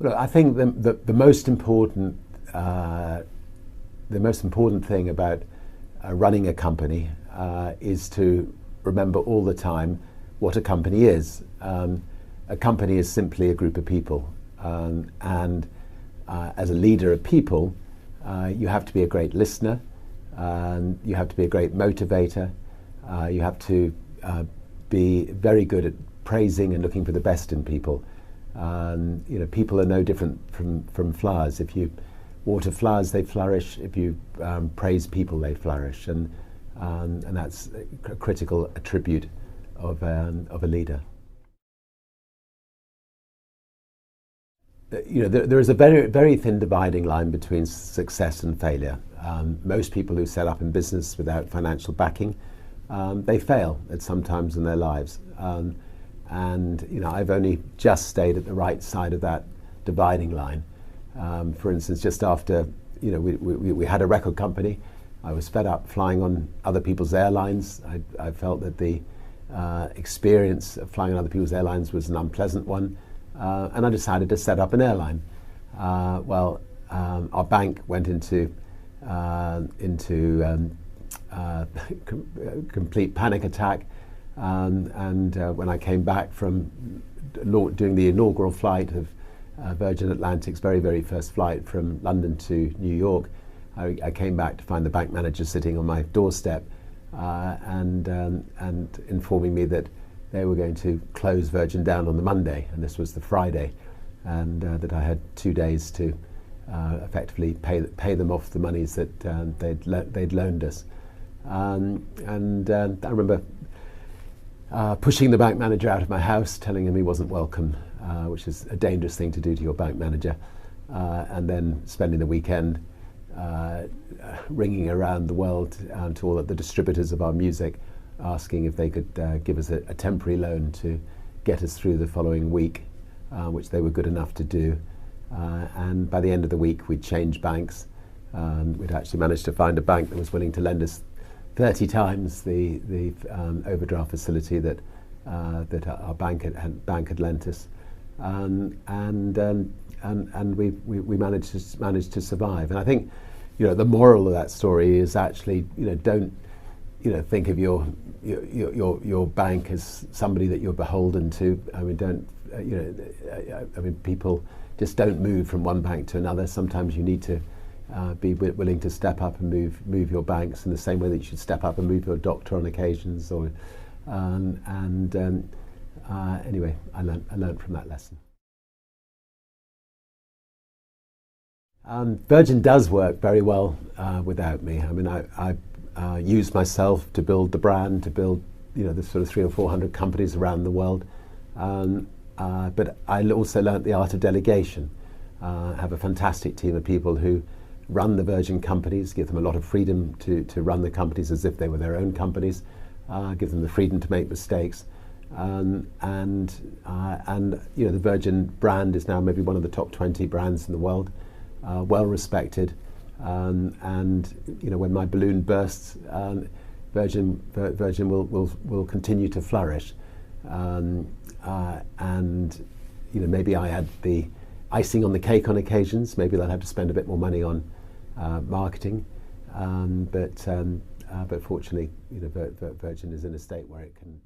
Well, I think the most important thing about running a company is to remember all the time what a company is. A company is simply a group of people, and as a leader of people, you have to be a great listener, you have to be a great motivator, you have to be very good at praising and looking for the best in people. People are no different from flowers. If you water flowers, they flourish. If you praise people, they flourish, and that's a critical attribute of a leader. There is a very thin dividing line between success and failure. Most people who set up in business without financial backing, they fail at some times in their lives. And I've only just stayed at the right side of that dividing line. For instance, just after we had a record company, I was fed up flying on other people's airlines. I felt that the experience of flying on other people's airlines was an unpleasant one, and I decided to set up an airline. Our bank went into complete panic attack. And when I came back from doing the inaugural flight of Virgin Atlantic's very first flight from London to New York, I came back to find the bank manager sitting on my doorstep and informing me that they were going to close Virgin down on the Monday, and this was the Friday, and that I had 2 days to effectively pay them off the monies that they'd loaned us. And I remember pushing the bank manager out of my house, telling him he wasn't welcome, which is a dangerous thing to do to your bank manager, and then spending the weekend ringing around the world to all of the distributors of our music, asking if they could give us a temporary loan to get us through the following week, which they were good enough to do. And by the end of the week, we'd changed banks. We'd actually managed to find a bank that was willing to lend us 30 times the overdraft facility that our bank had lent us, and we managed to survive. And I think the moral of that story is actually don't think of your bank as somebody that you're beholden to. I mean, people just don't move from one bank to another. Sometimes you need to be willing to step up and move your banks in the same way that you should step up and move your doctor on occasions. Anyway, I learned from that lesson. Virgin does work very well without me. I mean, I used myself to build the brand, to build the sort of 300 or 400 companies around the world. But I also learnt the art of delegation. I have a fantastic team of people who run the Virgin companies, give them a lot of freedom to run the companies as if they were their own companies, give them the freedom to make mistakes. And the Virgin brand is now maybe one of the top 20 brands in the world, well respected. And when my balloon bursts, Virgin will continue to flourish. Maybe I had the icing on the cake on occasions. Maybe they'll have to spend a bit more money on marketing, but fortunately, Virgin is in a state where it can